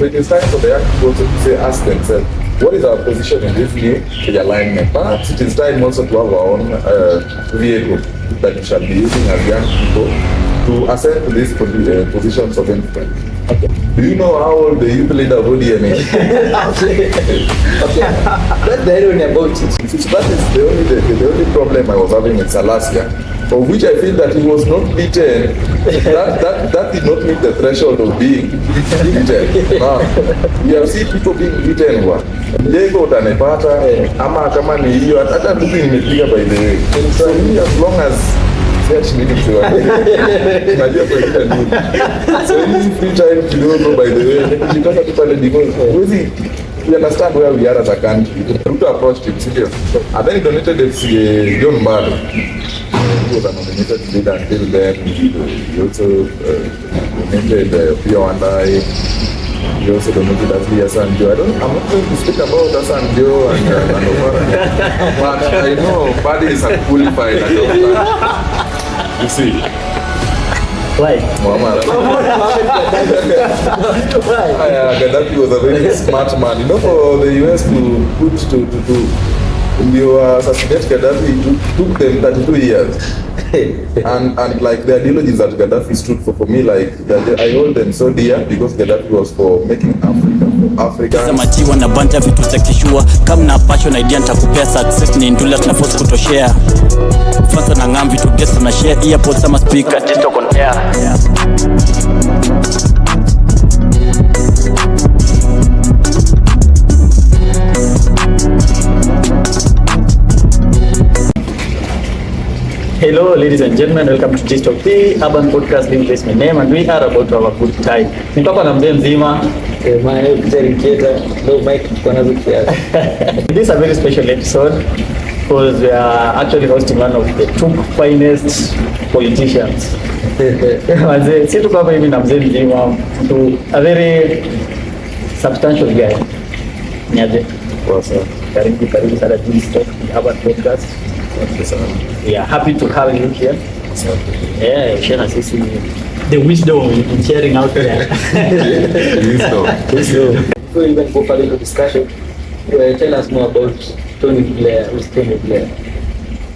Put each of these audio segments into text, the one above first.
It is time for the young people to say, ask themselves, what is our position in this new realignment? Perhaps it is time also to have our own vehicle that we shall be using as young people to ascend to these positions of influence. Okay. Do you know how old the youth leader of ODM is? Okay. That's the irony about it. That is the only problem I was having in Salasya, of which I feel that he was not beaten. That did not meet the threshold of being beaten. We have seen people being beaten. Diego utanepata ama kama ni hiyo hata mtu nimepiga by the way. So as long as najua kwa nini. So any free time kidogo by the way. Nikitaka tu pale because we understand where we are as a country. Ruto approached him serious. And then he donated John Mbado. He was a nominated leader until then. He also donated Pio and I. He also donated Salasya. I'm not going to speak about Salasya and Obara. But I know Mbado is unqualified. You see. Why? Gaddafi was a very smart man. You know, for the US to put to assassinate Gaddafi, it took them 32 years. and like the ideologies that Gaddafi stood for me, like I hold them so dear because Gaddafi was for making Africa. Sasa majiwa na banja vitu za kishua kama na passion idea nitakupea success ni ndula tuna force kutoshare. Fasa na ngam vitu guest na share earpods sama speaker TikTok on air. Hello, ladies and gentlemen, welcome to TikTok, the urban podcast being placed my name, and we are about to have a good time. Niko na mzee mzima, my dedicator, no mic tunazo kiasi. This is a very special episode because we are actually hosting one of the two finest politicians. Mzee, si tuko hapa hivi na mzee mzima, to a very substantial guy. Niaje? What's up? Karibu sana TikTok, the urban podcast. We are happy to have you here. Yeah, share the wisdom in sharing out there. Wisdom. Before we even go further into discussion, tell us more about Tonny Blaire. Who's Tonny Blaire?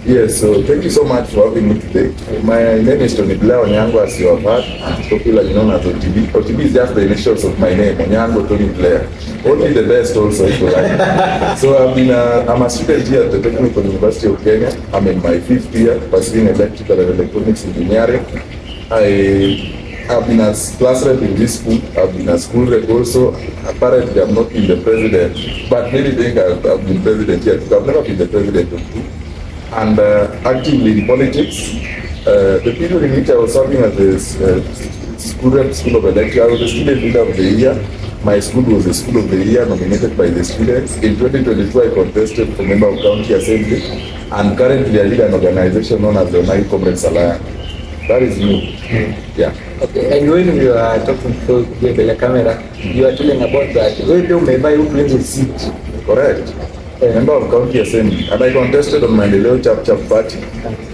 Yes, so thank you so much for having me today. My name is Tonny Blaire Onyango, as you have heard. I'm popularly known as OTB. OTB is just the initials of my name, Onyango Tonny Blaire. Only the best also, if you like. So I'm a student here at the Technical University of Kenya. I'm in my 5th year, pursuing electrical and electronics engineering. I've been a class rep in this school. I've been a school rep also. Apparently, I've not been the president, but many think I've been president here. I've never been the president of school. And actively in politics. The period in which I was serving as a school rep, School of Electric, I was the student leader of the year. My school was the School of the Year, nominated by the students. In 2022, I contested for member of County Assembly, and currently I lead an organization known as the United Comrade Salamu. That is me. Yeah. Okay. And when you are talking to the camera, you are telling about that. Who may buy who brings a seat? Correct. Member of County Assembly, and I contested on my Leo Chap party.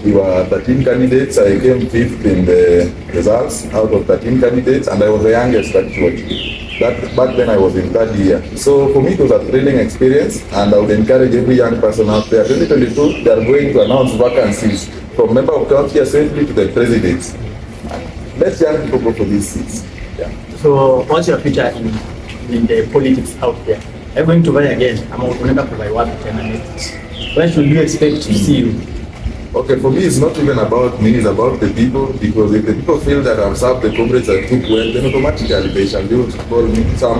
We were 13 candidates. I came 5th in the results out of 13 candidates, and I was the youngest actually. Back then I was in 3rd year. So for me it was a thrilling experience, and I would encourage every young person out there. 2022, they are going to announce vacancies from member of County Assembly to the presidents. Let's young people go for these seats. Yeah. So what's your future in the politics out there? Are you going to run again? I'm going to provide one next. When should you expect to see you? Okay, for me it's not even about me, it's about the people, because if the people feel that I've served the comrades I took well, then automatically they shall be able to call me. So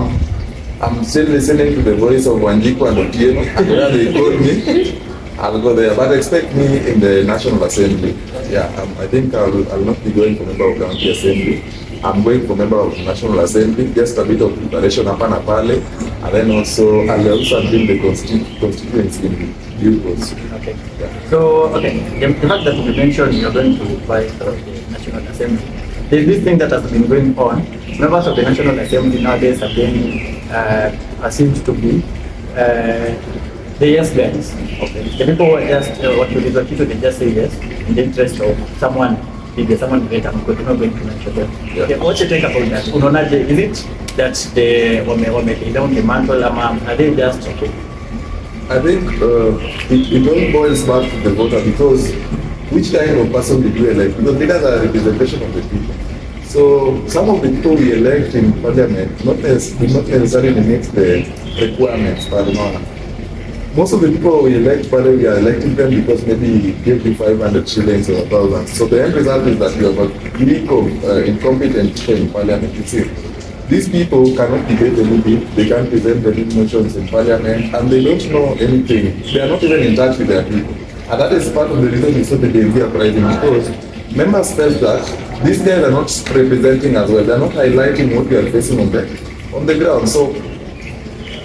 I'm still listening to the voice of Wanjiku and Otieno, and where they call me, I'll go there. But expect me in the National Assembly. Yeah, I think I'll not be going for member of County Assembly. I'm going for member of the National Assembly, just a bit of preparation up and pale, and then also I'll also build the constituency in due course. Okay. Yeah. So, the fact that you mentioned you're going to fight the National Assembly, there's this thing that has been going on. Members of the National Assembly nowadays have been assumed to be the yes guys. Okay. The people who are just what you they just say yes in the interest of someone. If there's someone great, I'm not going to mention them. Yeah. Okay, what's your take about that? Unonaje, is it that they lay down the mantle, are they just okay? I think it all boils back to the voter, because which kind of person did you elect? Because leaders are a representation of the people. So some of the people we elect in parliament do not necessarily meet the requirements. Most of the people we elect, we are electing them because maybe he gave you 500 shillings or 1,000. So the end result is that you have a clique of incompetent people in parliament. You see, these people cannot debate anything, they can't present any motions in parliament, and they don't know anything. They are not even in touch with their people. And that is part of the reason we saw the DMV uprising, because members felt that these guys are not representing as well. They are not highlighting what we are facing on the ground. So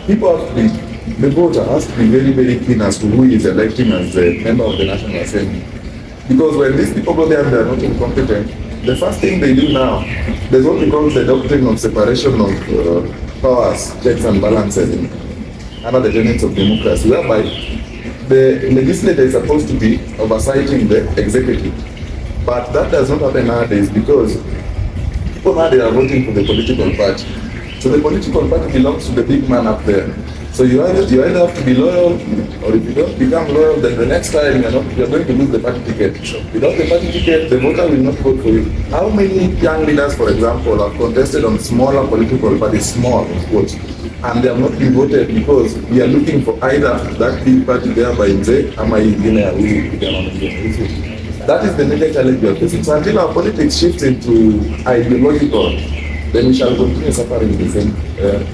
people have to be, the voter has to be very, very keen as to who is electing as a member of the National Assembly. Because when these people go there and they are not incompetent, the first thing they do now, there's what we call the doctrine of separation of powers, checks and balances under the tenets of democracy, whereby the legislature is supposed to be oversighting the executive. But that does not happen nowadays, because people nowadays are voting for the political party. So the political party belongs to the big man up there. So you either have to be loyal, or if you don't become loyal, then the next time you're going to lose the party ticket. Without the party ticket, the voter will not vote for you. How many young leaders, for example, have contested on smaller political parties, small, quote, and they have not been voted because we are looking for either that big party there by Nze, ama ingine ya that is the major challenge we are facing. So until our politics shifts into ideological, then we shall continue suffering the same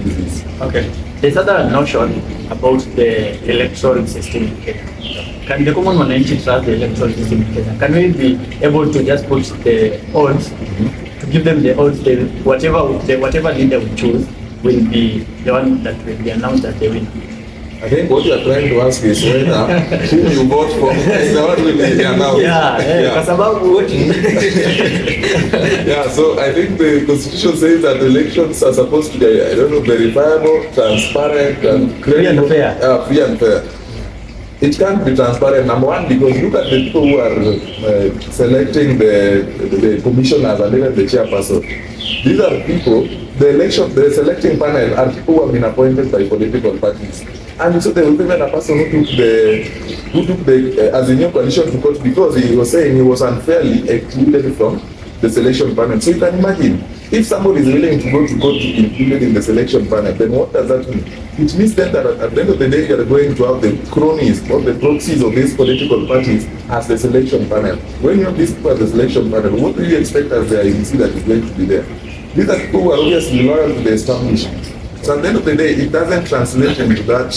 disease. Okay. There's other notion about the electoral system in Kenya. Can the common mwananchi trust the electoral system in Kenya? Can we be able to just put the odds, to give them the odds, whatever leader we choose will be the one that will be announced as the winner? I think what you are trying to ask is whether who you vote for is the one will be announced. Because about voting. Yeah, so I think the constitution says that elections are supposed to be, verifiable, transparent, and free and fair. Free and fair. It can't be transparent, number one, because look at the people who are selecting the commissioners and even the chairperson. These are people, the selecting panel are people who have been appointed by political parties. And so there was even a person who took the as a new coalition to court because he was saying he was unfairly excluded from the selection panel. So you can imagine, if somebody is willing to go to court to be included in the selection panel, then what does that mean? It means then that at the end of the day, you are going to have the cronies or the proxies of these political parties as the selection panel. When you have these people as the selection panel, what do you expect as the IEC that is going to be there? These are people who are obviously loyal to the establishment. So at the end of the day, it doesn't translate into that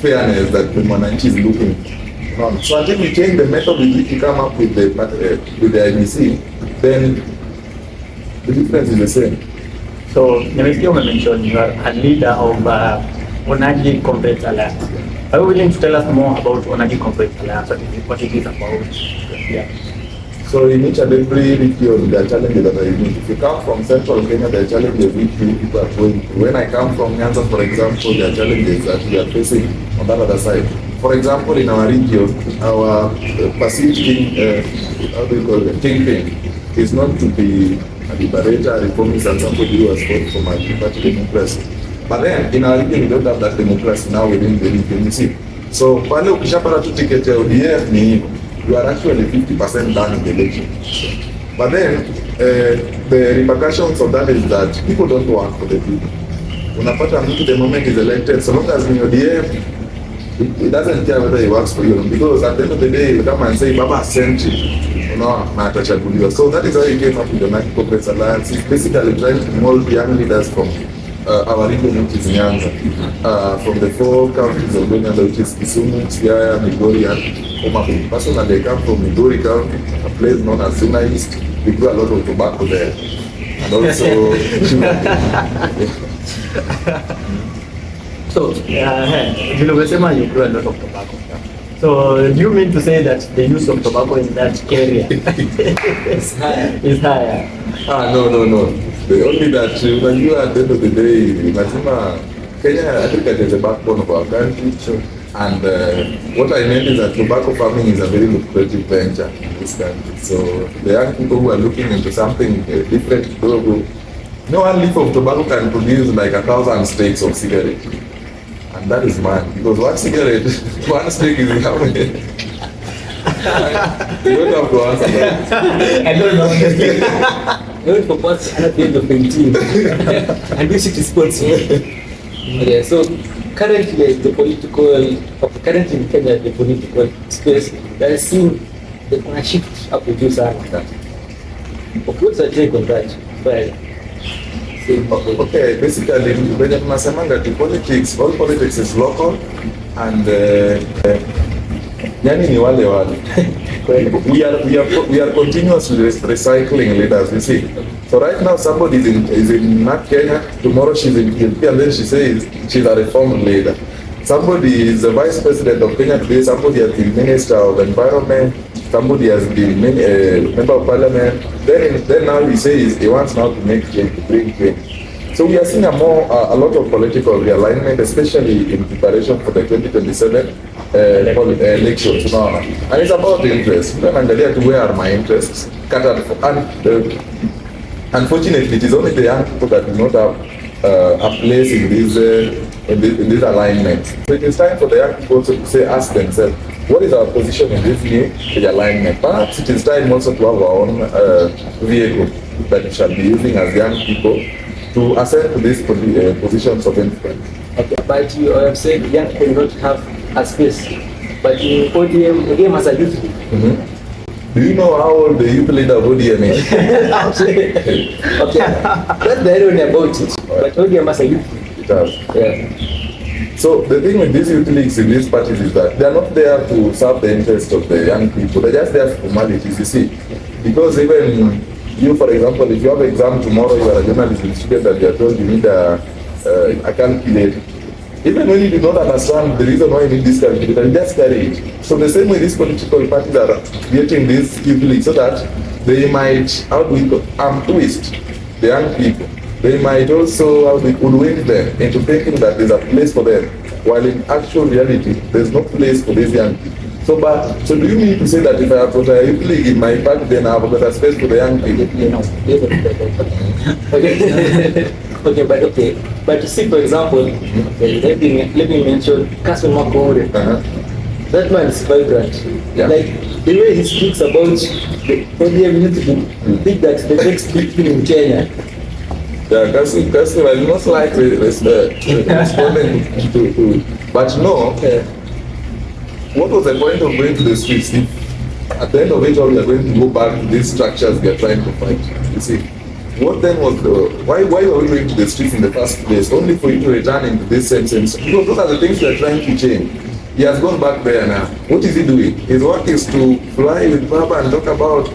fairness that the mwananchi is looking on. So until we change the method with which we come up with the IBC, then the difference is the same. So, you mentioned you are a leader of Onagi Comrades Alliance. Are you willing to tell us more about Onagi Comrades Alliance, what it is about? Yeah. So in each and every region, there are challenges that are unique. If you come from central Kenya, there are challenges which people are going through. When I come from Nyanza, for example, there are challenges that we are facing on that other side. For example, in our region, our perceived kingpin is not to be a liberator, a reformist, and somebody who has fought for multi-party democracy. But then, in our region, we don't have that democracy now within the region, you see. So, pale ukishapata tu ticket ya ODF ni hivyo. You are actually 50% done in the election. But then, the repercussions of that is that people don't work for the people. Unapata mtu the moment is elected, so long as in ODF, it doesn't care whether he works for you. Because at the end of the day, you come and say, Baba sent you. So that is how he came up with the Onagi Comrades Alliance. It's basically trying to mold young leaders from our region, which is Nyanza, from the 4 counties of Nyanza, which is Kisumu, Siaya, Migori, and Homabay. Personally, they come from Migori County, a place known as Suna East. We grow a lot of tobacco there. And also, so, you grow a lot of tobacco. So, do you mean to say that the use of tobacco in that area is higher? No. The only that when you are at the end of the day, Kenya, Africa is the backbone of our country. Sure. And what I meant is that tobacco farming is a very lucrative venture in this country. So the young people who are looking into something different, No one leaf of tobacco can produce like 1,000 stakes of cigarette. And that is mad, because one cigarette, one stake is how many? You don't have to answer that. I don't know. Not for what's at the end of 18. And which it is possible. Okay, so currently currently in Kenya, the political space, there is seeing the shift up to you, sir. What's your take on that? Well, Okay, basically, when tunasemanga politics, all politics is local and yani ni wale wale. we are continuously recycling leaders, you see. So right now somebody is in North Kenya, tomorrow she's in Ethiopia, and then she says she's a reform leader. Somebody is the vice president of Kenya today, somebody has been minister of environment, somebody has been member of parliament. Then now he says he wants now to make change, to bring change. So we are seeing a lot of political realignment, especially in preparation for the 2027 elections. And it's about interest. Where are my interests? Unfortunately, it is only the young people that do not have a place in this alignment. So it is time for the young people to ask themselves, what is our position in this new alignment? Perhaps it is time also to have our own vehicle that we shall be using as young people to ascend to these positions of influence. okay, but you have said young people do not have a space. But in ODM, ODM has a youth. Mm-hmm. Do you know how old the youth leader of ODM is? Okay, that's the irony about it. But ODM has a youth. It does. Yeah. So the thing with these youth leagues in these parties is that they are not there to serve the interest of the young people. They're just there for formalities, you see. Because even you, for example, if you have an exam tomorrow, you are a journalism student and you are told you need a calculator. Even when you do not understand the reason why you need this calculator, you just carry it. So the same way these political parties are creating these youth leagues so that they might twist the young people. They might also hoodwink them into thinking that there's a place for them, while in actual reality, there's no place for these young people. So do you mean to say that if I have got a youth league in my party, then I have got a space for the young people? No. Okay, but you see, for example, let me mention Cousin Makore. That man is vibrant. Yeah. Like the way he speaks about the ODM youth, think that the next big thing in Kenya. Yeah, Cousin, I do not like responding to, but no. What was the point of going to the streets if at the end of it all we are going to go back to these structures we are trying to fight? You see, what then was why were we going to the streets in the first place? Only for you to return into this same because those are the things we are trying to change. He has gone back there now. What is he doing? His work is to fly with Baba and talk about,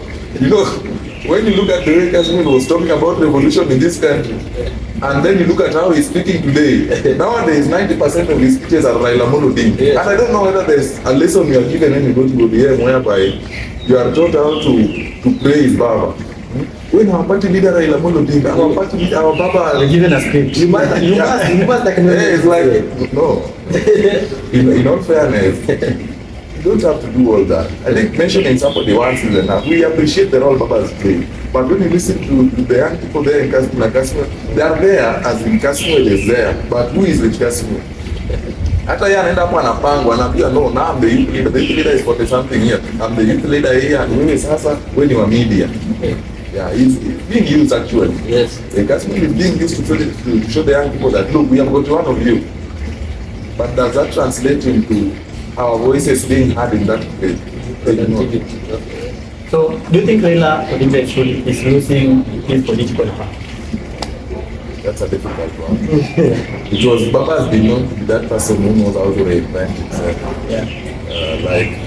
when you look at the way Kashmir was talking about revolution in this country, and then you look at how he's speaking today, nowadays 90% of his speeches are Raila Odinga. Yes. And I don't know whether there's a lesson you are given when you go to ODM whereby you are taught how to praise Baba. When our party leader Raila Odinga, our party leader, our Baba, They're given a script. You must like it's like, no. In all fairness, you don't have to do all that. I think mentioning somebody once is enough. We appreciate the role Baba is playing. But when you listen to the young people there in Kashmir, they are there as in Kashmir is there. But who is with Kashmir? Hata yeye anaenda hapo anapangwa, anaambia no, now I'm the youth leader. The youth leader is 40 something here. I'm the youth leader here. And wewe sasa, wewe ni wa media. Yeah, he's being used actually. Yes. The Kashmir is being used to show the young people that look, we have got one of you. But does that translate into our voices being heard in that place? So, do you think Raila Odinga is losing his political power? That's a difficult one. Because Baba has been known to be that person who knows how to reinvent himself. Yeah.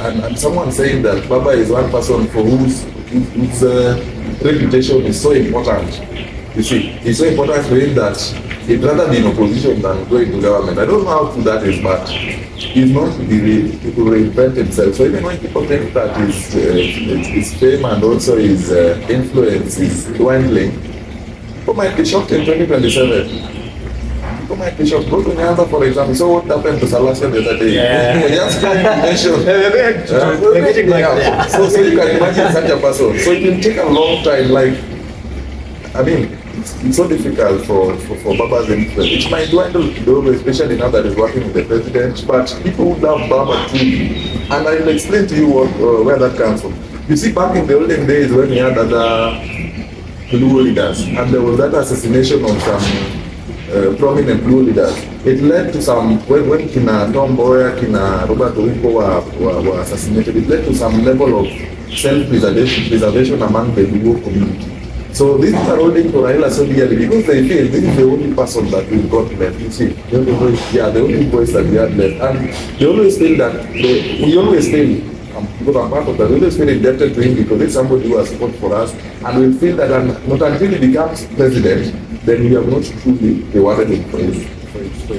And someone saying that Baba is one person for whose reputation is so important. You see, it's so important for him that he'd rather be in opposition than go into government. I don't know how true that is, but he's known to reinvent himself. So even when people think that his fame and also his influence is dwindling, people might be shocked in 2027. People might be shocked. Go to Nyanza, for example. So what happened to Salasya the other day? Yeah. We just can't mention. So you can imagine such a person. So it will take a long time. it's so difficult for Baba's influence. It might dwindle, though, especially now that he's working with the president, but people who love Baba too. And I'll explain to you where that comes from. You see, back in the olden days when we had other blue leaders, and there was that assassination of some prominent blue leaders, it led to some, when Kina Tom Boyer, Kina Robert Owiko were assassinated, it led to some level of self-preservation among the Luo community. So these are holding to Raila so dearly because they feel this is the only person that we've got left. You see, the only voice that we had left. And they always feel that, we always feel, because I'm part of that, we always feel indebted to him because he's somebody who has fought for us. And we feel that not until he becomes president, then we have not truly rewarded him for his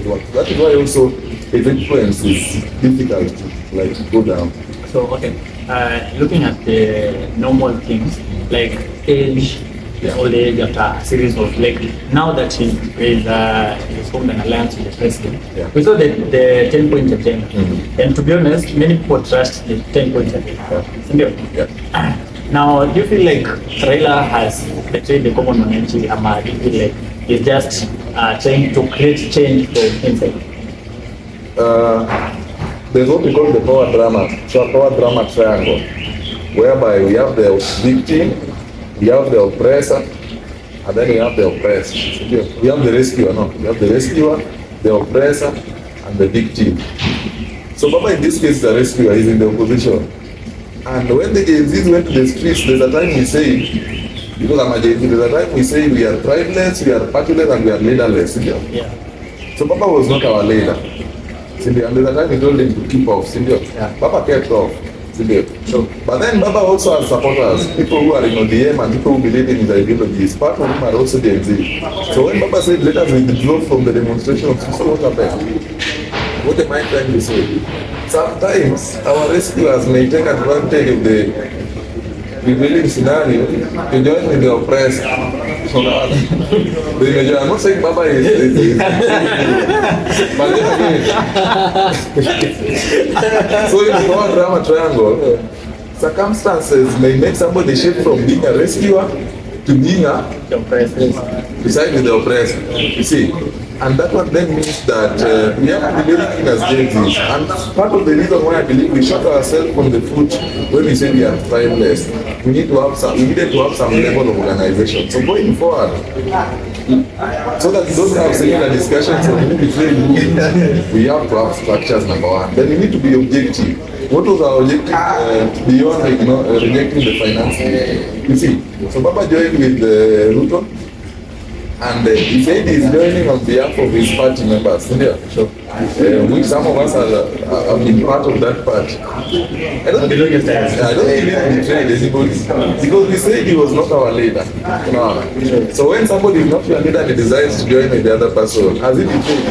work. That is why also his influence is difficult to go down. So, okay, looking at the normal things, like age, old age after a series of, now that he's formed an alliance with the president, we saw the 10-point agenda. And to be honest, many people trust the 10-point agenda. Now, do you feel like Raila has betrayed the common humanity, or do you feel like he's just trying to create change from inside? There's what we call the power drama triangle, whereby we have the victim, we have the oppressor, and then we have the oppressed. We have the rescuer, we have the rescuer, the oppressor, and the victim. So Baba in this case, the rescuer, is in the opposition. And when the Gen Zs went to the streets, there's a time we say, because I'm a Gen Z, there's a time we say we are tribeless, we are partyless, and we are leaderless. So Baba was not our leader. And there's a time we told him to keep off. Baba kept off. So, but then Baba also has supporters, people who are in ODM and people who believe in his ideologies. Part of them are also Gen Z. So when Baba said, let us withdraw from the demonstrations, so what happened? What am I trying to say? Sometimes our rescuers may take advantage of the prevailing scenario to join with the oppressed. So now, I'm not saying Baba is but then again, so in the power drama triangle, circumstances may make somebody shift from being a rescuer to being a beside with the oppressed. You see, and that one then means that we have to be very keen as Gen Zs. And part of the reason why I believe we shot ourselves on the foot when we say we are tribeless, we needed to have some level of organization. So going forward, so that we don't have similar discussions on who between who, we have to have structures, number one. Then we need to be objective. What was our objective beyond rejecting the financing? You see, so Baba joined with Ruto, and he said he's joining on behalf of his party members, which some of us have been part of that party. I don't believe he betrayed anybody, because we said he was not our leader. No. So when somebody is not your leader and he decides to join with the other person, has he betrayed?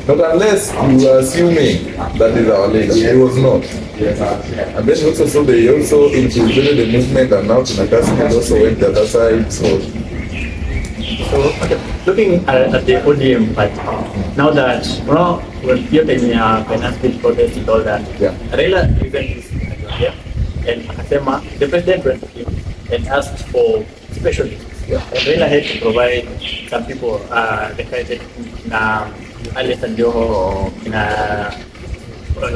Not unless you are assuming that is our leader. He was not. And then also, so they also infiltrated the movement, and now Tinakasi also went the other side. So okay, looking at the ODM part, now that when you're taking a finance bill protest and all that, Raila recently and Akasema, the president went to him and asked for specialists. And Raila had to provide some people, the kind na Alice and Joho, na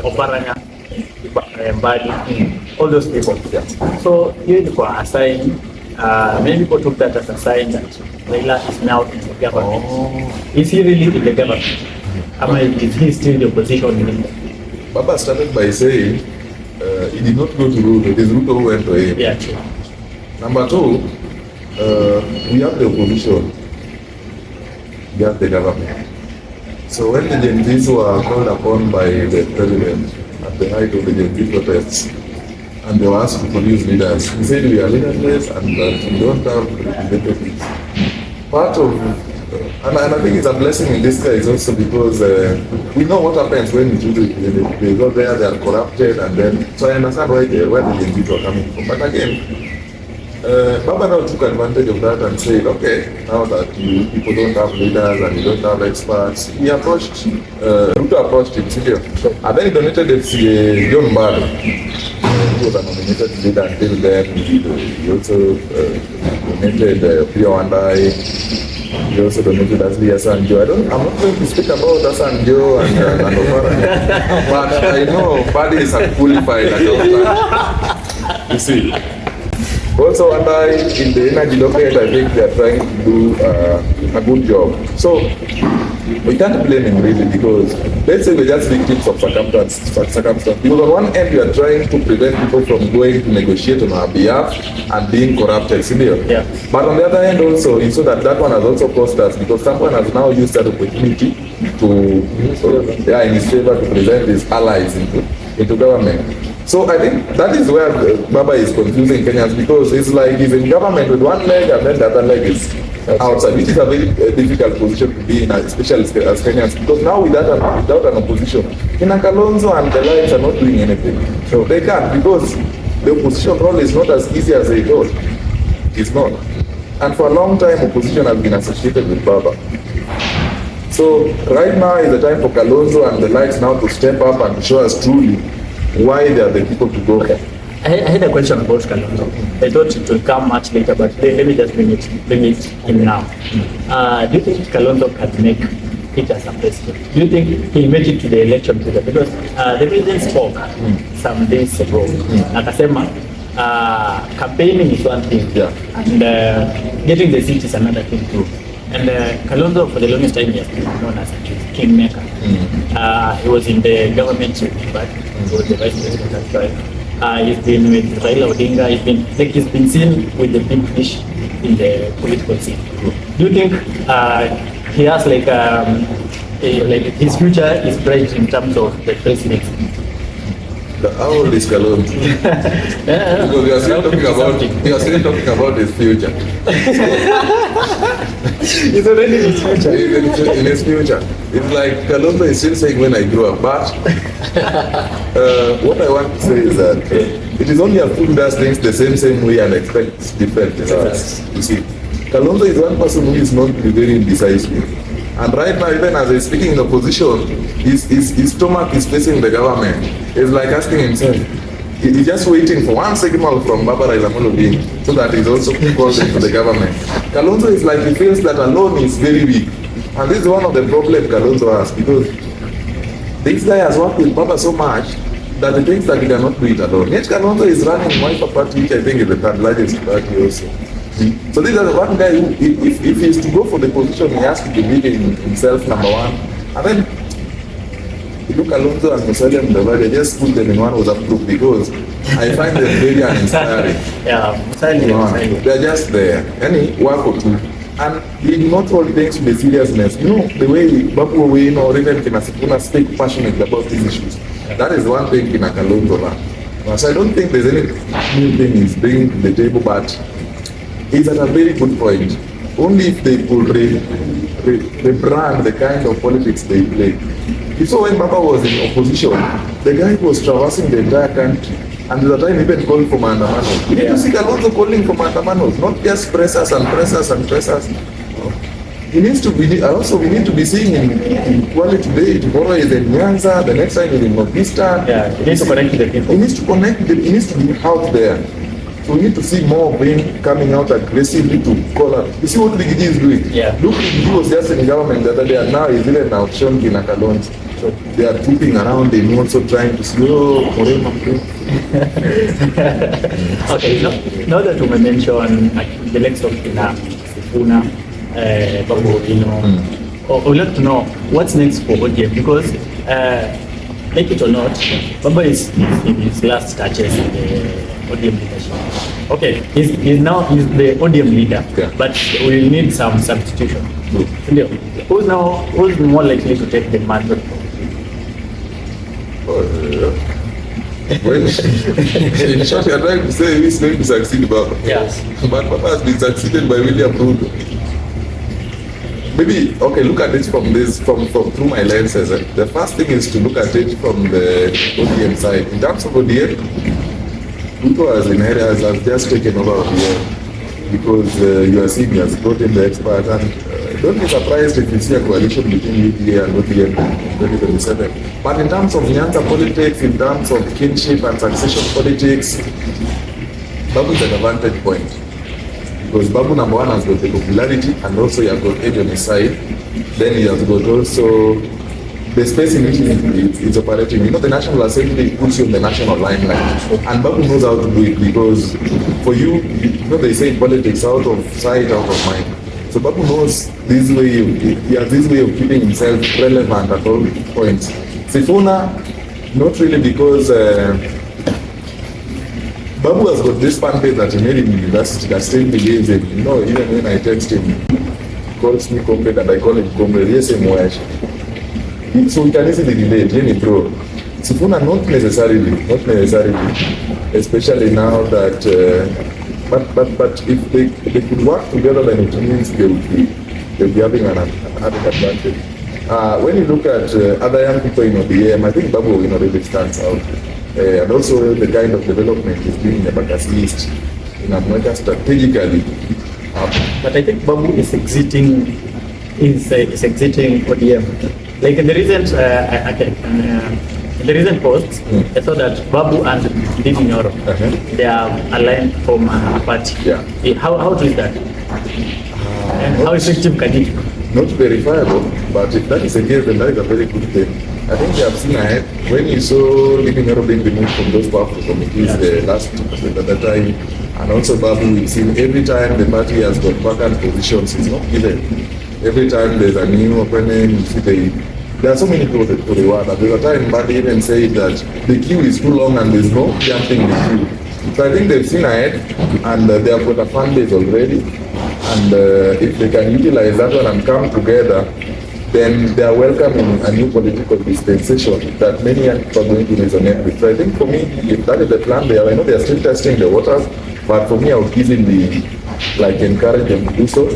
Oparanya, Mbadi, all those people. So you assign. Many people took that as a sign that Raila is now in the government. Is he really in the government? Is he still in the opposition? Baba started by saying he did not go to Ruto. It is Ruto who went to him. Yeah, true. Number two, we have the opposition. We have the government. So when the Gen Zs were called upon by the president at the height of the Gen Z protests, and they were asked to produce leaders, he said we are leaderless and that we don't have representatives. Part of, and I think it's a blessing in this case also because we know what happens when they go there, they are corrupted, and then, so I understand where the Gen Zs are coming from. But again, Baba now took advantage of that and said, okay, now that you people don't have leaders and you don't have experts, he approached, Ruto approached him, and then he donated it to John Mbadi. He was a nominated leader until then. He also donated Pure Wandai. He also donated Salasya and Joe. I'm not going to speak about Hassan Joe and Opara, but I know Paddy is a qualified accountant. You see. Also, in the energy docket, I think they are trying to do a good job. So we can't blame him really, because let's say we're just victims of circumstance. Because on one end, we are trying to prevent people from going to negotiate on our behalf and being corrupted, yeah. But on the other hand also, so that one has also cost us, because someone has now used that opportunity to, in his favor, to present his allies into government. So I think that is where Baba is confusing Kenyans, because it's like he's in government with one leg and then the other leg is outside, which is a very difficult position to be in, especially as Kenyans, because now without an opposition, Kalonzo and the likes are not doing anything. So they can't, because the opposition role is not as easy as they thought. It's not. And for a long time, opposition has been associated with Baba. So right now is the time for Kalonzo and the likes now to step up and show us truly why they are the people to go. Okay. I had a question about Kalonzo. I thought it will come much later, but let me just bring it in now. Do you think Kalonzo can make it as a president? Do you think he'll make it to the election today? Because the president spoke some days ago. Akasema, campaigning is one thing, and getting the seat is another thing too. And Kalonzo, for the longest time, he has been known as a kingmaker. He was in the government, but he was the vice president as well. He's been with Raila Odinga. He's been seen with the big fish in the political scene. Do you think he has like his future is bright in terms of the presidency? How old is Kalonzo? Because we are still talking about his future. He's already in his future. In his future. It's like Kalonzo is still saying when I grow up. But what I want to say is that it is only a fool does things the same way and expects different results. You see, Kalonzo is one person who is known to be very indecisive. And right now, even as he's speaking in opposition, his stomach is facing the government. He's like asking himself, he's just waiting for one signal from Baba Raila Odinga so that he's also called into the government. Kalonzo is like, he feels that alone is very weak. And this is one of the problems Kalonzo has, because this guy has worked with Baba so much that he thinks that he cannot do it alone. Yet Kalonzo is running Wiper Party, which I think is the third largest party also. So this is one guy who, if he is to go for the position, he has to believe in himself, number one. And then, you look Kalonzo and Musalia Mudavadi, just put them in one was approved, because I find them very uninspiring. They're just there. Any work or two. And they do not hold things with the seriousness. You know, the way Babu Owino or even Kinasipuna speak passionately about these issues. That is one thing in a Kalonzo. So I don't think there's any new thing he's bringing to the table, but he's at a very good point. Only if they could rebrand the kind of politics they play. You saw when Baba was in opposition, the guy was traversing the entire country, and at the time even called for maandamano. You need to see Kalonzo calling for maandamanos, not just pressers and pressers and pressers. He needs to be, also we need to be seeing him in Kwale today, tomorrow is in Nyanza, the next time is in Northeastern. He needs to connect with the people. He needs to connect, he needs to be out there. So we need to see more of him coming out aggressively to call out. You see what Rigiji is doing? Look, he was just in government the other day, and now he's even out showing in Kalonzo. So they are trooping around him, also trying to slow Moreno. Okay, now that we mention the likes of Sifuna, Babu Owino, we'd like to know what's next for ODM, because like it or not, Baba is in his last touches in the ODM leadership. Okay, he's the ODM leader, but we need some substitution. Who's more likely to take the mantle? Well, in short, you're trying to say who's going to succeed, Baba. Yes. But Baba has been succeeded by William Ruto. Maybe, okay, look at it from through my lenses. The first thing is to look at it from the ODM side. In terms of ODM, Ruto has just taken over ODM, because you are seeing he has brought in the experts, and don't be surprised if you see a coalition between UDA and ODM in 2027. But in terms of Nyanza politics, in terms of kinship and succession politics, Babu is at a vantage point. because Babu number one has got the popularity and also he has got age on his side. Then he has got also the space in which it's operating. You know, the National Assembly puts you on the national limelight, and Babu knows how to do it because for you, you know, they say politics out of sight, out of mind. So Babu knows this way. He has this way of keeping himself relevant at all points. Sifuna, not really because Babu has got this fan base that he made in university that still believes in. You know, even when I text him, he calls me comrade and I call him comrade. Yes, so we can easily relate, any pro. Sifuna, not necessarily, especially now that, but if they could work together, then it means they'll be having an added advantage. When you look at other young people in ODM, I think Babu, you know, really stands out. And also the kind of development is doing in the Bakassi East, in America strategically. But I think Babu is exiting ODM. Like in the recent, in the recent posts, I saw that Babu and Didi Nyoro, they are aligned from a party. Yeah. How true is that? And how effective can it be? Not verifiable, but if that is the case, then that is a very good thing. I think they have seen ahead. When you saw Didi Nyoro being removed from those powerful committees the last at that time, and also Babu, we've seen every time the party has got vacant positions, it's not given. Every time there's a new opening, you see there are so many people to the one. There's a time Badi even said that the queue is too long and there's no jumping in the queue. So I think they've seen ahead and they have got a fan base already. And if they can utilize that one and come together, then they are welcoming a new political dispensation that many young people are going to resonate with. So I think for me, if that is the plan there, I know they are still testing the waters, but for me, I would easily encourage them to do so.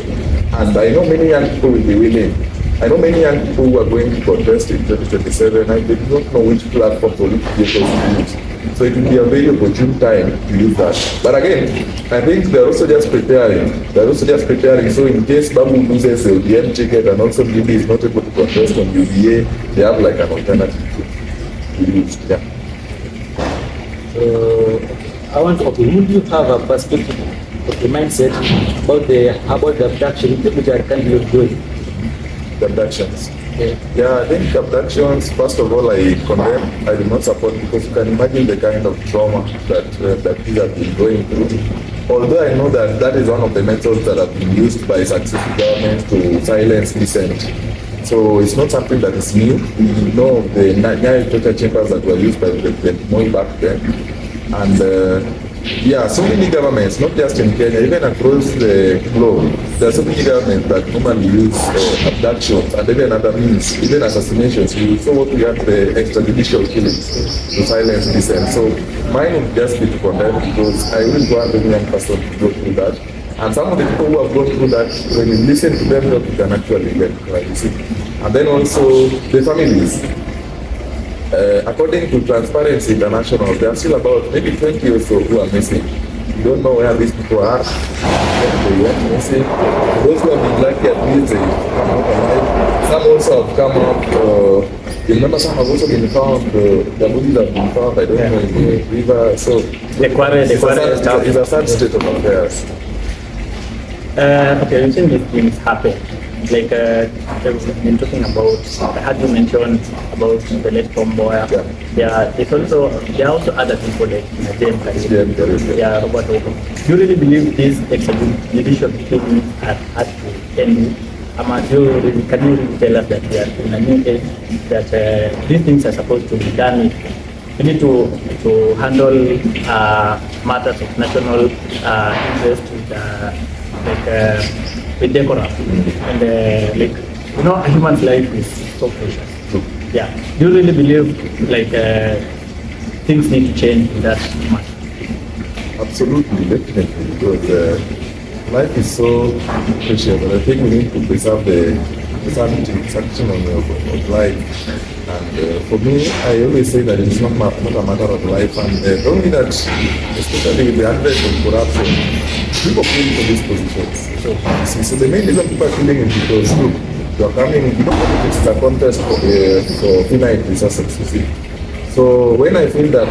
And I know many young people will be willing. I know many young people who are going to contest in 2027 and they do not know which platform for which vehicles to use. So it will be a very opportune time to use that. But again, I think they're also just preparing. So in case Babu loses the ODM ticket and also Bibi is not able to contest on UDA, they have like an alternative to use. Yeah. Would you have a perspective of the mindset about the abduction which are currently doing? The abductions. Yeah, I think abductions, first of all, I condemn, I do not support, because you can imagine the kind of trauma that these have been going through. Although I know that is one of the methods that have been used by successive governments to silence dissent. So it's not something that is new. We know the Nyayo torture chambers that were used by President Moi back then. And yeah, so many governments, not just in Kenya, even across the globe, there are so many governments that normally use abductions and even other means, even assassinations. We saw what we had, the extrajudicial killings to silence dissent. So mine would just be to condemn, because I will want any young person to go through that. And some of the people who have gone through that, when you listen to them, you can actually learn, like you see. And then also the families. According to Transparency International, there are still about maybe 20 or so who are missing. You don't know where these people are. They went missing. Those who have been lucky, at least they come out alive. Some also have come up. You remember some have also been found. The bodies have been found, I don't know, in the river. So it's a sad state of affairs. Okay, you think these things happen. Like I've been talking about, I had you mention about the late Tom Boyer. Yeah, there are also other people like James Karibu. Yeah, Robert Ogo. Do you really believe these extrajudicial killings are at the end? Can you really tell us that we are in a new age, that these things are supposed to be done with? We need to handle matters of national interest with decorum. And a human's life is so precious. Yeah. Do you really believe things need to change in that matter? Absolutely, definitely, because life is so precious, and I think we need to preserve the sanction of life. And for me, I always say that it's not a matter of life, and only that, especially with the advent of corruption, people pay for these positions. So the main reason people are killing is because, look, you are coming, you don't know if it's a contest for finite resources, you see. So when I feel that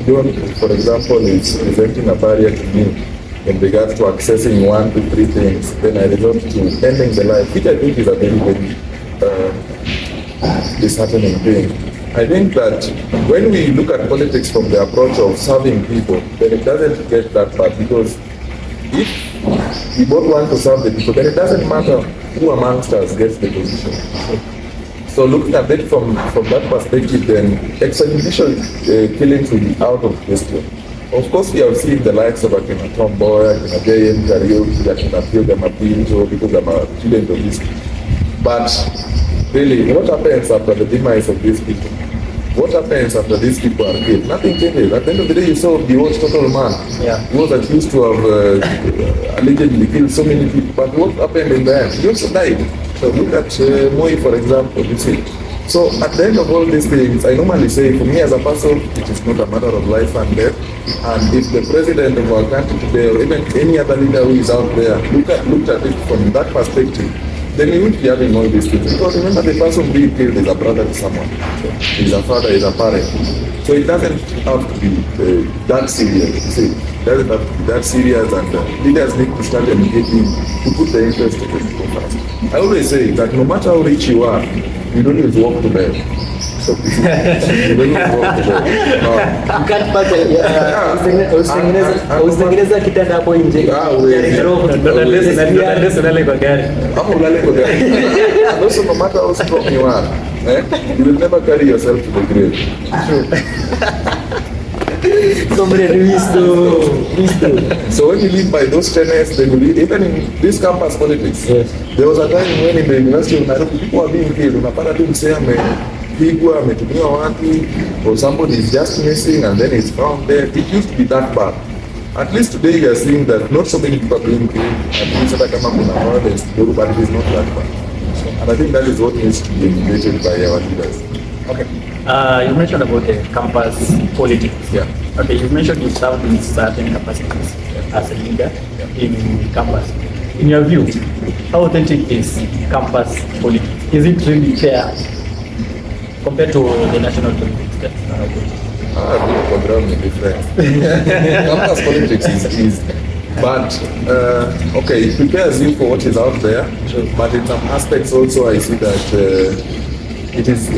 John, for example, is presenting a barrier to me, in regards to accessing 1 to 3 things, then I resort to ending the life, which I think is a very, very disheartening thing. I think that when we look at politics from the approach of serving people, then it doesn't get that bad, because if we both want to serve the people, then it doesn't matter who amongst us gets the position. So looking at it from that perspective, then extrajudicial killings will be out of question. Of course, we have seen the likes of Tonny Blaire, JM Karaoke, Akina Mapinto, because I'm a student of this. But really, what happens after the demise of these people? What happens after these people are killed? Nothing changes. At the end of the day, you saw the old total man. Yeah. He was accused to have allegedly killed so many people. But what happened in the end? He also died. So look at Moi, for example. You see. So at the end of all these things, I normally say, for me as a person, it is not a matter of life and death. And if the president of our country today, or even any other leader who is out there, looked at it from that perspective, then we won't be having all these things. Because remember, the person being killed is a brother to someone. So he's a father, he's a parent. So it doesn't have to be that serious. You see, it doesn't have to be that serious, and leaders need to start educating to put the interest of the people first. I always say that no matter how rich you are, you don't need to walk to bed. So you don't need to walk to bed. No. You can't pata usitengeneza kitanda hapo nje. Ndio kwa gari. Ama ulale kwa gari. And also, no matter how strong you are, you will never carry yourself to the grave. So when you live by those tenets, then you live, even in this campus politics. Yes. There was a time when in the University of Nairobi, people were being killed. Unapata tu msee amepigwa, ametumiwa watu, or somebody is just missing and then he's found there. It used to be that bad. At least today you are seeing that not so many people are being killed. At least hata kama kuna violence, but it is not that bad. And I think that is what needs to be emulated by our leaders. Okay. You mentioned about the campus politics. Yeah. Okay, you mentioned you served in certain capacities as a leader in campus. In your view, how authentic is campus politics? Is it really fair compared to the national politics that are going? Program different. Campus politics is but okay, it prepares you for what is out there. Sure. But in some aspects also, I see that it is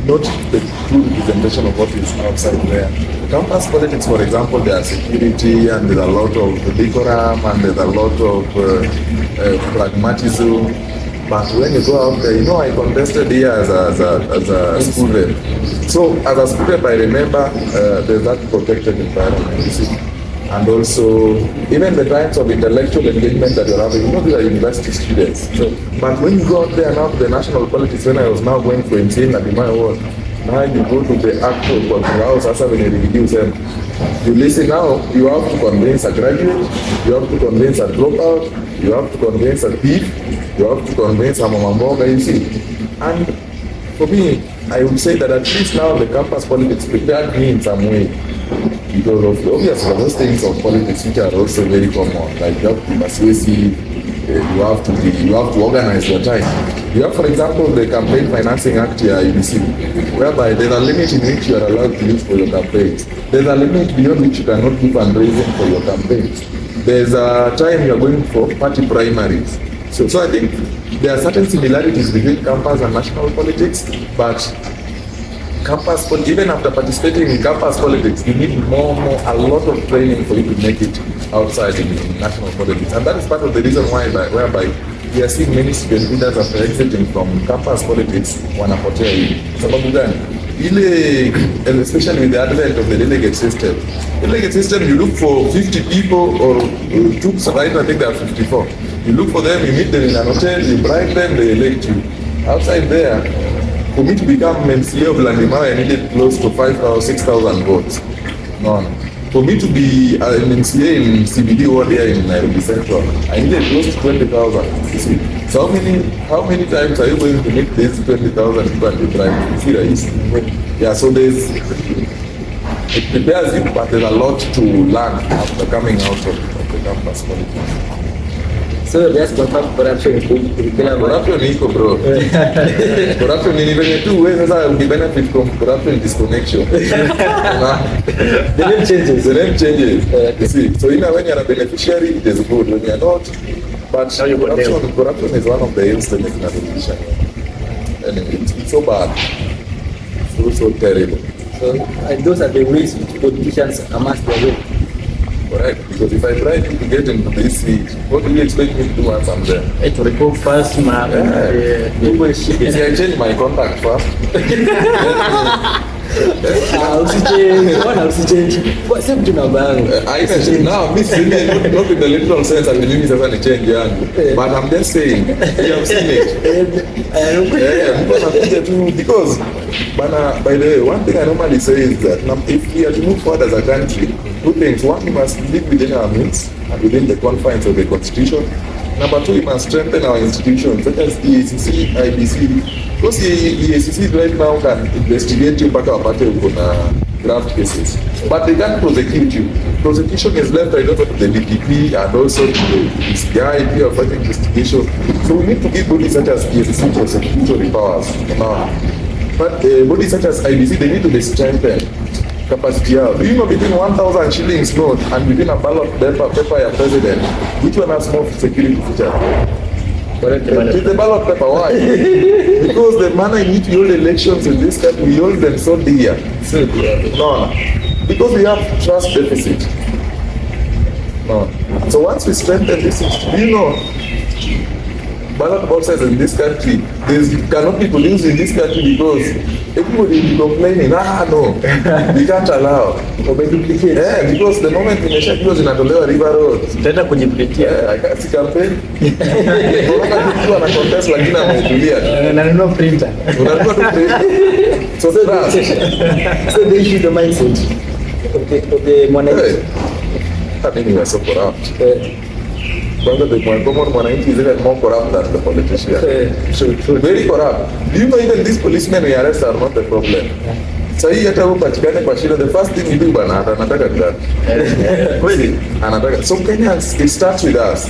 not the true representation of what is outside there. Campus politics, for example, there are security and there's a lot of decorum and there's a lot of pragmatism. But when you go out there, you know, I contested here as a student. So as a student, I remember there's that protected environment, you see. And also, even the types of intellectual engagement that you're having, you know, these are university students. So, but when you go out there now to the national politics, when I was now going for insane at my world, now you go to the actual house, as when you reduce them. You listen now, you have to convince a graduate, you have to convince a dropout, you have to convince a thief, you have to convince a mama mboga, you see. And for me, I would say that at least now the campus politics prepared me in some way. Because of obviously those things of politics which are also very common, like you have to be persuasive, you have to organize your time. You have, for example, the Campaign Financing Act here, IBC, whereby there's a limit in which you are allowed to use for your campaigns. There's a limit beyond which you cannot do fundraising for your campaigns. There's a time you are going for party primaries. So I think there are certain similarities between campus and national politics, but campus, even after participating in campus politics, you need a lot of training for you to make it outside in national politics. And that is part of the reason whereby we are seeing many student leaders after exiting from campus politics wanapotea hivi. Sababu gani? Especially with the advent of the delegate system. Delegate system, you look for 50 people, or right now I think there are 54. You look for them, you meet them in an hotel, you bribe them, they elect you. Outside there, for me to become MCA of Landimau, I needed close to 5,000 or 6,000 votes. No. For me to be an MCA in CBD ward here in Nairobi Central, I needed close to 20,000. You see, so how many times are you going to meet these 20,000 people and be trying to see that? Yeah, so it prepares you, but there's a lot to learn after coming out of the campus politics. So just confirm corruption in kila mahali. Corruption iko bro. Corruption ni venye tu wewe sasa ukibenefit from corruption disconnection. The name changes. The name changes. You see, so when you're a beneficiary, it is good. When you're not, but corruption is one of the instruments in a politician. And it's so bad. So terrible. So, and those are the ways which politicians amass their wealth. Correct. Because if I try to get into this seat, what do you expect me to do once I'm there? To report first, man. If I change my contact first, usichange. Sasa mtu na bango. Now, me saying not in the literal sense, I believe it's a change yangu. But I'm just saying, you have seen it. Because, by the way, one thing I normally say is that if we are to move forward as a country, two things. One, we must live within our means and within the confines of the constitution. Number two, we must strengthen our institutions such as EACC, IBC. Because EACC right now can investigate you mpaka wapate uko na graft cases. But they can't prosecute you. Prosecution is left right over to the DPP and also to the CI of such investigation. So we need to give bodies such as EACC prosecutory powers. But bodies such as IBC, they need to be strengthened. Capacity out. Do you know between 1,000 shillings note and between a ballot paper ya president, which one has more security feature? It's the ballot paper. Why? Because the manner in which we hold elections in this country, we hold them so dear. No. Because we have trust deficit. No. So once we strengthen this, do you know, ballot boxes in this country, there cannot be police in this country because everybody will be complaining, no, we can't allow. Yeah, because the moment imeshajua zinatolewa River Road. Tenda kujiplitia. Si campaign. Unaona mtu ana contest lakini ametulia. Nanunua printer. Unanunua tu printer. So they issue the mindset of the mwananchi. I mean, we are so corrupt. Kwanza the common mwananchi is even more corrupt than the politician. True. Very corrupt. Do you know even these policemen we arrest are not the problem? So hii hata upatikane kwa shida, the first thing you do bana anataka grant. Kweli anataka. So Kenyans, it starts with us.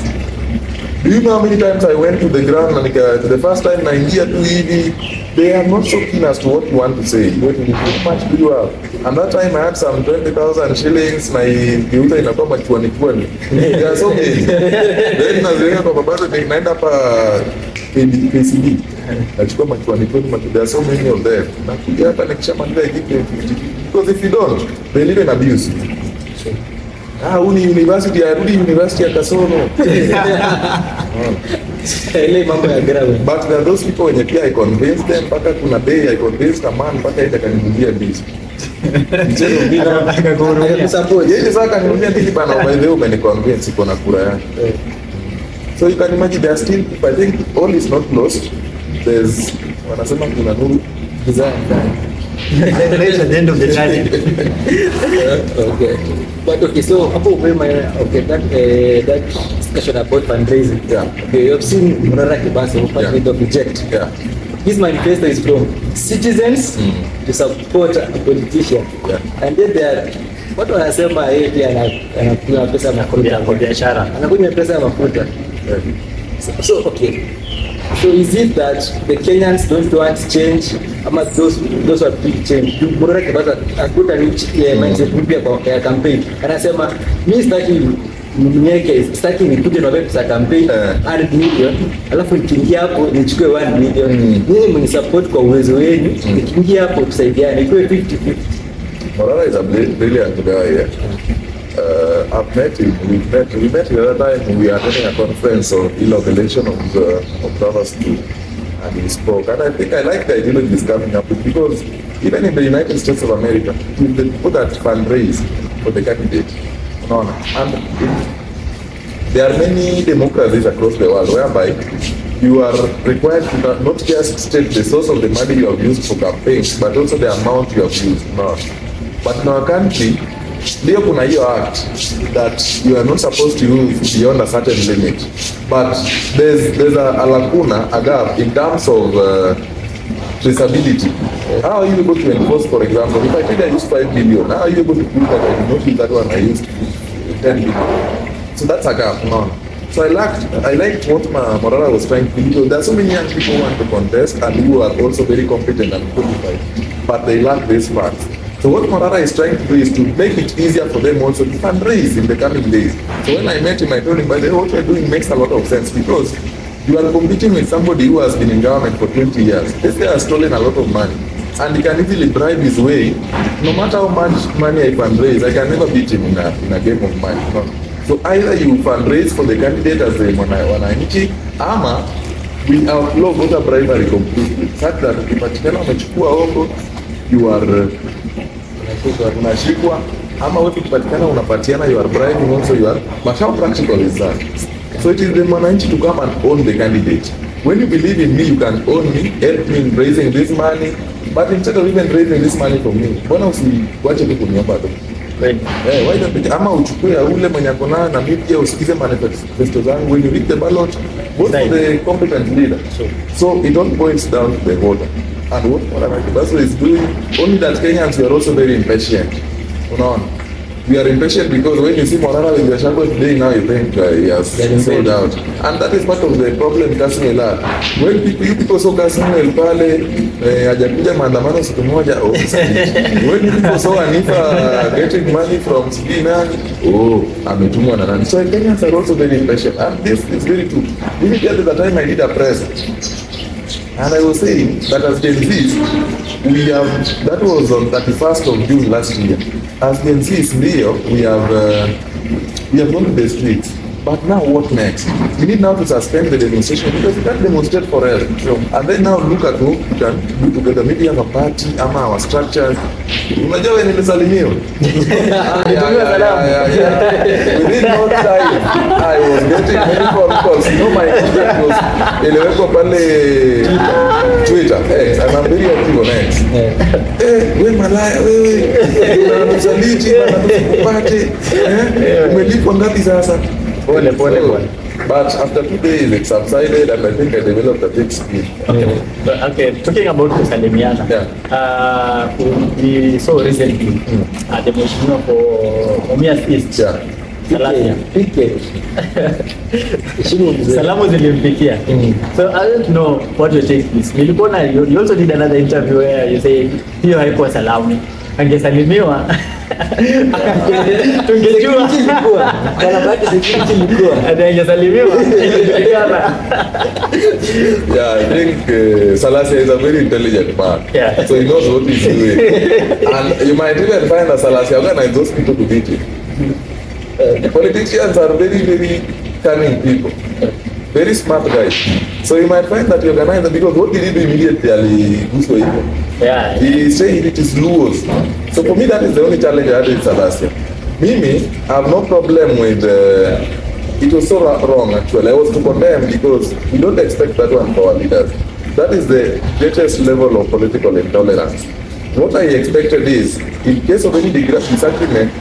Do you know how many times I went to the ground and the first time naingia tu hivi, they are not so keen as to what you want to say. How much do you have? And that time I had some 20,000 shillings, my geuza inakuwa machuani. There are so many. Then naziweka kwa bado naenda hapa KCB. Nachukua machuani. There are so many of them. Nakuja hapa nikishamaliza hiki 50. Because if you don't, they live in abuse. Uni university ya Kasono. Ile mambo ya gravel. But there are those people wenye pia I convinced them, mpaka kuna day I convinced a man mpaka enda kaninunulia ndizi. Mchezo mwingine Anataka kuhurumia. Support. yeye sasa kaninunulia ndizi bana, by the way umeniconvince iko na kura yake. So you can imagine there are still, if I think all is not lost, there's wanasema kuna nuru Design. Reach at the end of the journey. Okay. But okay, so hapo that discussion about fundraising. Yeah. Okay, you have seen Murara Kibasa who partly of reject. Yeah. His manifesto is from citizens to support a politician. Yeah. And then there watu wanasema yeye pia anakunywa pesa ya mafuta Kwa biashara. anakunywa pesa ya mafuta. So okay. So is it that the Kenyans don't want change? Ama those are big change. Murara Kibasa akuta mindset mpya kwa campaign. Anasema mimi sitaki nikuje na pesa campaign 100 million alafu nikiingia hapo nichukue 1 million. Nyinyi mnisupport kwa uwezo wenu, nikiingia hapo tusaidiane ikuwe 50-50. Morara is a brilliant guy. I've met him. We met the other time. We were attending a conference on inoculation of Brothers too, and he spoke. And I think I like the ideology he's coming up with, because even in the United States of America, the people that fundraise for the candidate, and there are many democracies across the world whereby you are required to not just state the source of the money you have used for campaigns, but also the amount you have used. But in our country, ndio kuna hiyo act that you are not supposed to use beyond a certain limit, but there's a lacuna, a gap in terms of traceability. How are you able to enforce, for example, if I think I used 5 million, how are you able to prove that I did not use that one, I used 10 million? So that's a gap. So So I liked what Morara was trying to do. There are so many young people who want to contest and who are also very competent and qualified, but they lack these parts. So what Morara is trying to do is to make it easier for them also to fundraise in the coming days. So when I met him, I told him, by the way, what you're doing makes a lot of sense because you are competing with somebody who has been in government for 20 years. This guy has stolen a lot of money and he can easily bribe his way. No matter how much money I fundraise, I can never beat him in a game of money. No. So either you fundraise for the candidate as the wananchi, ama we outlaw voter bribery completely. Such that ukipatikana umechukua hongo, you are unashikwa, ama wewe ukipatikana unapatiana, you are bribing also, you are, but how practical is that? So it is the wananchi to come and own the candidate. When you believe in me, you can own me, help me in raising this money, but instead of even raising this money from me, mbona usiwache tu kuniomba tu? Why don't you, ama uchukue ya ule mwenye ako nayo na mimi pia usikize manifesto zangu. When you read the ballot, vote for the competent leader. So it all boils down to the voter. And what Morara Kibaso is doing, only that Kenyans were also very impatient. Unaona? We are impatient because when you see Morara with your shadow today, now you think he has sold out. And that is part of the problem Kasmela. When you people saw Kasmela pale, hajakuja maandamano siku moja, oh, when you people saw Anifa getting money from Sibina, oh, ametumwa na nani. So Kenyans are also very impatient. And this is very true. Immediately the time I did a press, and I was saying that as Gen Zs, we have, that was on 31st of June last year. As Gen Zs, we have gone to the streets. But now what next? We need now to suspend the demonstration because we can't demonstrate forever. And then now look at what we can do together. Maybe have a party, ama our structures. Unajua wewe nilisalimiwa. Within no time, I was getting many phone calls. You know, my contact was ilewekwa pale Twitter, X, and I'm very active on X. Wewe malaya, wewe unanisaliti, unanipate. Umelipwa ngapi sasa? Pole. But after 2 days it subsided and I think I developed a big skill. Okay, talking about kusalimiana. Yeah. We saw recently the mheshimiwa for Mumias East. Yeah. Salasya. Salamu zilimfikia. So I don't know what your take is. Nilipona you also did another interview where you say hiyo haikuwa salamu. Angesalimiwa tungejua kana baki security ilikuwa angesalimiwa. Yeah, I think Salasya is a very intelligent man. Yeah. So he knows what he's doing. And you might even find that Salasya organized those people to beat him. Politicians are very, very cunning people. Very smart guys. So you might find that you organize them because what did he do immediately? Yeah. He said it is Luos. So for me, that is the only challenge I had with Salasya. Mimi, I have no problem with. It was so wrong actually. I was to condemn because we don't expect that one for our leaders. That is the greatest level of political intolerance. What I expected is, in case of any disagreement,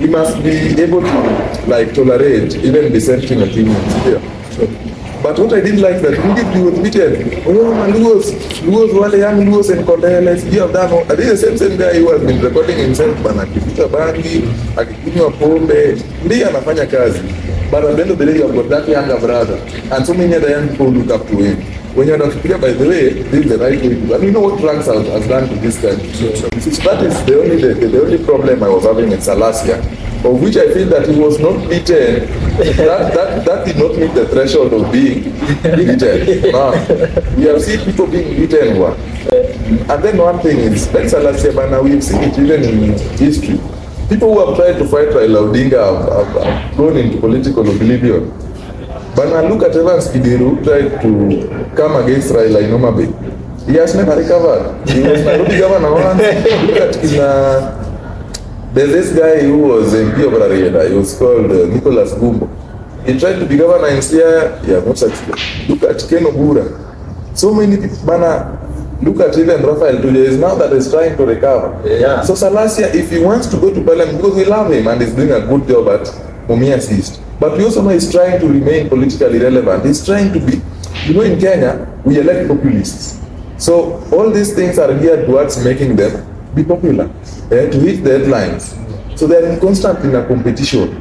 we must be able to tolerate even dissenting opinions here. But what I didn't like that immediately was beaten. Oh, Luos, wale young Luos and Kondeles, you have done. I think the same guy who has been recording himself, bana akivuta bangi, akikunywa pombe, ndiye anafanya kazi. But at the end of the day, you have got that younger brother, and so many other young people look up to him. When you're not clear, by the way, this is the right way to do. And you know what drugs has done to this country. So that is the only problem I was having in Salasya, of which I feel that he was not beaten. That did not meet the threshold of being beaten. Now, we have seen people being beaten. And then one thing is, like Salasya, now we've seen it even in history. People who have tried to fight Raila Odinga have gone into political oblivion. But now look at Evans Kibiru, who tried to come against Raila in Homa Bay. He has never recovered. He was Nairobi governor once. Look at there's this guy who was MP of Rarieda. He was called Nicholas Gumbo. He tried to be governor in Sia. Yeah, no success. Look at Ken Obura. So many people. Look at even Raphael today is now that he's trying to recover. Yeah. So Salasya, if he wants to go to parliament, because we love him and he's doing a good job at Mumias East, but we also know he's trying to remain politically relevant. He's trying to be, in Kenya, we elect populists. So all these things are geared towards making them be popular, to hit the headlines. So they're in constant in a competition.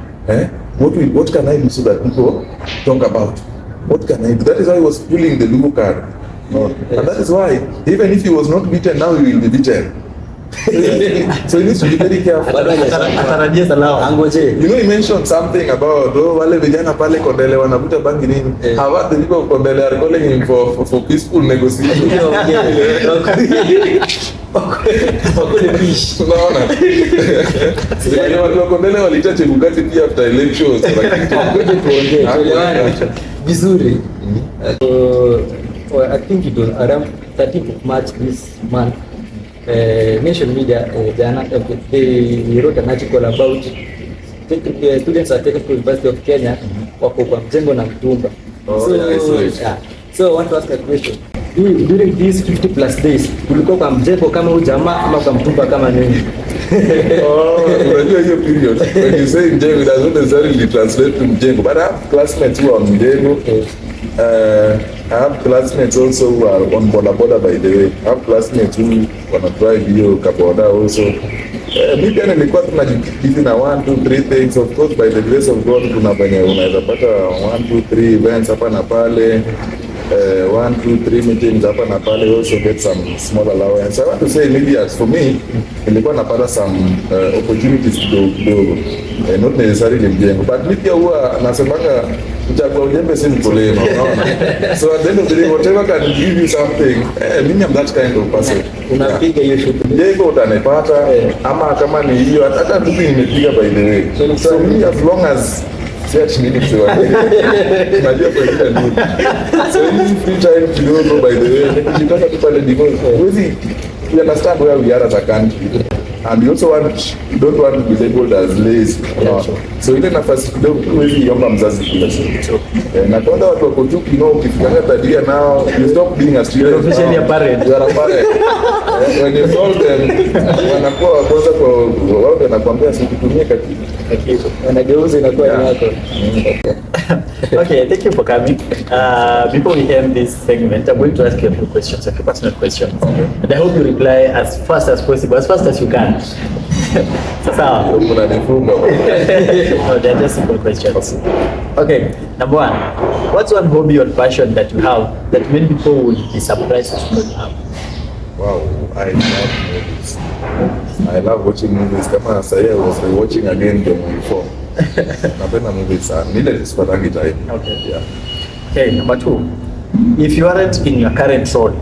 what can I do so that people talk about? What can I do? That is why he was pulling the Lugo card. No. And that is why, even if he was not beaten, now he will be beaten. So he needs to be very careful. Atarajia Salamu. You know, he mentioned something about wale vijana pale Kondele wanavuta bangi nini. How the people of Kondele are calling him for peaceful negotiation. Unaona? Sio watu wa Kondele waliita Chebukati pia after elections. Vizuri. I think it was around 13th of March this month. Nation Media, they wrote an article about students at Technical University of Kenya wako kwa mjengo na mtumba. So I want to ask a question. During these 50 plus days, ulikuwa kwa mjengo kama huyu jamaa ama kwa mtumba kama nini? Unajua hiyo period when you say mjengo, it does not necessarily translate to mjengo, but I have classmates who are mjengo. I have classmates also who are on boda by the way. I have classmates who wanna drive hiyo kaboda also. Mi pia nilikuwa tunajikiti na 1, 2, 3 things. Of course by the grace of God kuna venye unaweza pata 1, 2, 3 events hapa na pale. 1, 2, 3 meetings hapa na pale, also get some small allowance. I want to say maybe as for me, nilikuwa napata some opportunities kidogo, not necessarily mjengo, but mi pia huwa nasemanga kuchagua ujembe si mkulima, unaona. So at the end of the day, whatever can give you something, mimi am that kind of person. Unapiga hiyo shughuli. Mjengo utanipata, ama kama ni hiyo, hata tupi nimepiga by the way. So me as long as search minutes unajua kwa kila nini. So in free time kidogo by the way, nikitaka tu pale because we understand where we are as a country, and we also don't want to be labeled as lazy. So ile nafasi kidogo huwezi omba mzazi kila siku. Na kwanza watu wako tu ukifika tabia nao, you stop being a student. You're officially a parent. You are a parent. When you told them, wanakuwa kwanza kwa wao wanakuambia sikitumie kitu. Wanageuza inakuwa ni yako. Okay, thank you for coming. Before we end this segment, I'm going to ask you a few questions, a few personal questions. And I hope you reply as fast as possible, as fast as you can. Sasa, no, they're just simple questions. Okay, number one, what's one hobby or passion that you have that many people would be surprised to know you have? Wow, I love movies. I love watching movies. Kama sasa I was watching again the movie 4. Napenda movies sana. Nile sipatangi time. Okay. Yeah. Okay, number two, if you aren't in your current role,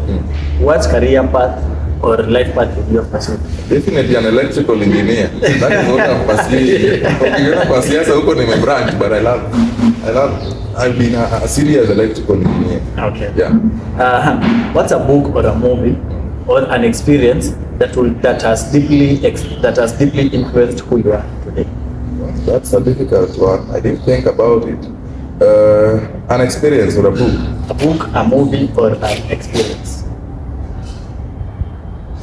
what career path or life path would you have pursued? Definitely an electrical engineer. That is what I'm pursuing. Ukiona kwa siasa huko nimebranch, but I've been a serious electrical engineer. Okay. Yeah. What's a book or a movie or an experience that has deeply influenced who you are today? That's a difficult one. I didn't think about it. An experience or a book? A book, a movie, or an experience?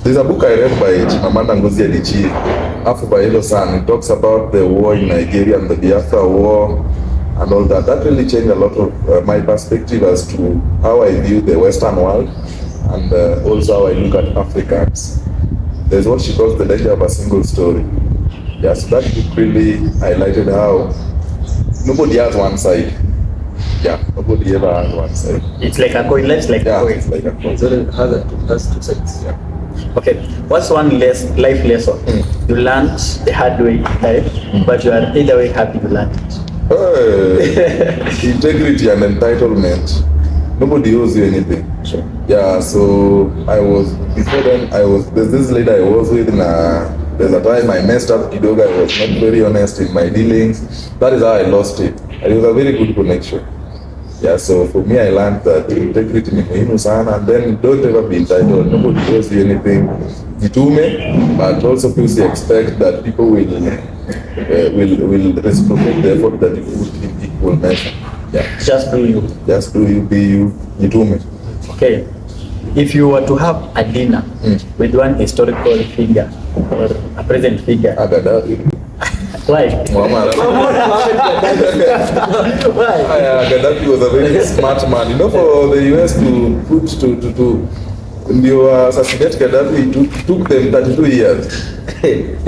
There's a book I read by Chimamanda Ngozi Adichie, After by Hello San. It talks about the war in Nigeria and the Biafra war and all that. That really changed a lot of my perspective as to how I view the Western world and also how I look at Africans. There's what she calls the danger of a single story. Yes, that book really highlighted how nobody has one side. Yeah, nobody ever has one side. It's like a coin, life's like a coin. It's like a coin. So it has two sides. Yeah. Okay, what's one life lesson you learned the hard way in life, but you are either way happy you learned it? Integrity and entitlement. Nobody owes you anything. Sure. Yeah, so there's this lady I was with there's a time I messed up kidogo. I was not very honest in my dealings. That is how I lost it. It was a very good connection. Yeah, so for me I learned that integrity ni muhimu sana, and then don't ever be entitled. Nobody owes you anything. Jitume, but also please expect that people will reciprocate the effort that you put in equal measure. Yeah. Just do you. Just do you, be you, jitume. Okay. If you were to have a dinner with one historical figure or a present figure, Gaddafi. why? Gaddafi was a very smart man. You know, for the US to ndio assassinate Gaddafi took them 32 years.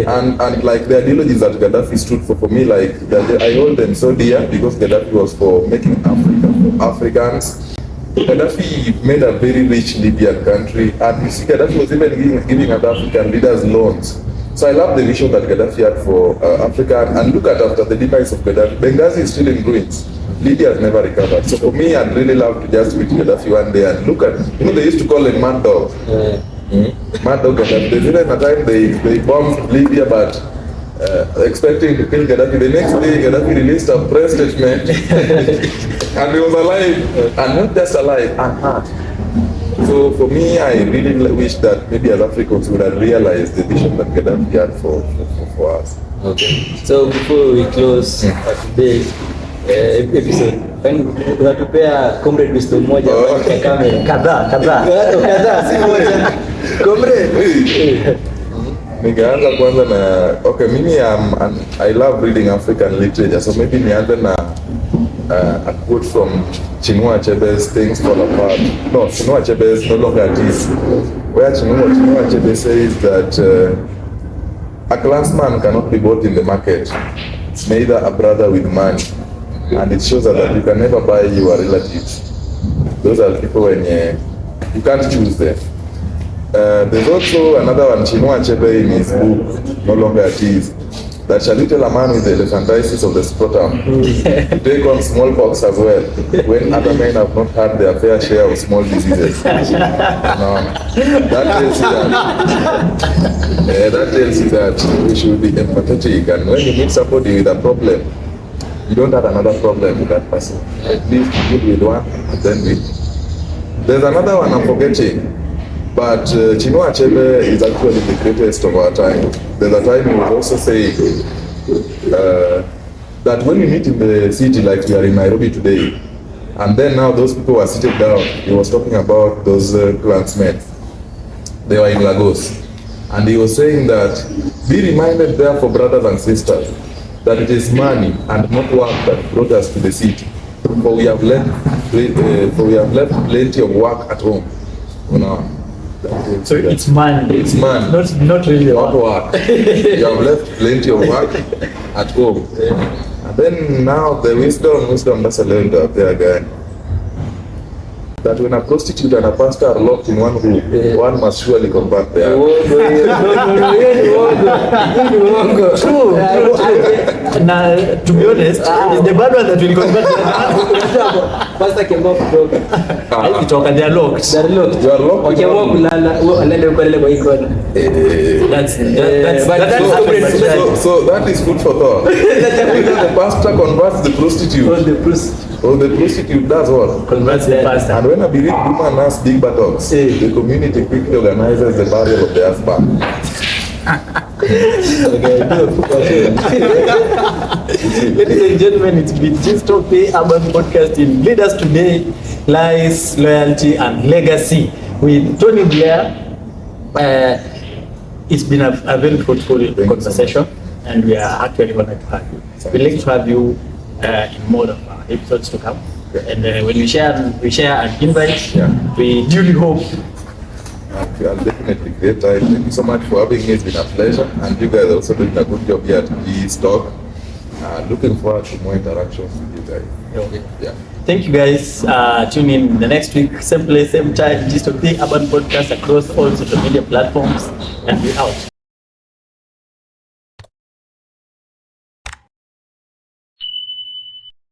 and like the ideologies that Gaddafi stood for me, like I hold them so dear because Gaddafi was for making Africa for Africans. Gaddafi made a very rich Libyan country, and you see Gaddafi was even giving other African leaders loans. So I love the vision that Gaddafi had for Africa, and look at after the demise of Gaddafi, Benghazi is still in ruins. Libya has never recovered. So for me, I'd really love to just meet Gaddafi one day and look at, they used to call him Mad Dog. Mad Dog Gaddafi. There's even a time they bombed Libya, but expecting to kill Gaddafi. The next day, Gaddafi released a press statement and he was alive, and not just alive, and hurt. So for me, I really wish that maybe as Africans we would have realized the vision that Gaddafi had for us. Okay. So before we close today's episode, unatupea comrade wisdom moja kwa kamera. Kadhaa si moja. Comrade. Ningeanza kwanza na mimi I love reading African literature, so maybe nianze na a quote from Chinua Achebe's Things Fall Apart. No, Chinua Achebe's No Longer At Ease, where Chinua Achebe says that a clansman cannot be bought in the market, neither a brother with money. And it shows that you can never buy your relatives. Those are people when you can't choose them. There's also another one, Chinua Achebe, in his book, No Longer At Ease, that shall you tell a man with the elephantiasis of the scrotum to take on smallpox as well, when other men have not had their fair share of small diseases. No, that tells you that we should be empathetic, and when you meet somebody with a problem, you don't have another problem with that person. At least deal with one, and then there's another one I'm forgetting. But Chinua Achebe is actually the greatest of our time. There's a time he was also saying that when we meet in the city, like we are in Nairobi today, and then now those people were seated down, he was talking about those clansmen. They were in Lagos. And he was saying that, be reminded therefore, brothers and sisters, that it is money and not work that brought us to the city. For we have left plenty of work at home. You know? So it's money. It's money. Not really work. You have left plenty of work at home. And then now the wisdom that's a learned out there again. That when a prostitute and a pastor are locked in one room, one must surely convert there. True. Now, to be honest, it's the bad one that will convert. Pastor came up kutoka. They are locked. They're locked. You are locked. Wakiamua kulala, wanaenda ukalele kwa ikona. So that is food for thought. The pastor converts the prostitute. Or the prostitute does what? Converts the pastor. And when a bereaved woman has big buttocks, the community quickly organizes the burial of the husband. Ladies and gentlemen, it's been Gist of the Urban Podcast in Leaders Today, Lies, Loyalty and Legacy with Tonny Blaire. It's been a very fruitful conversation, and we are actually honored to have you. We'd like to have you in more of our episodes to come. And when we share an invite, we duly hope. I'll definitely great time. Thank you so much for having me. It's been a pleasure, and you guys are also doing a good job here at the Talk. Looking forward to more interactions with you guys. Okay. Yeah. Thank you guys. Tune in the next week, same place, same time. Gist of the Urban Podcast across all social media platforms, and we're out.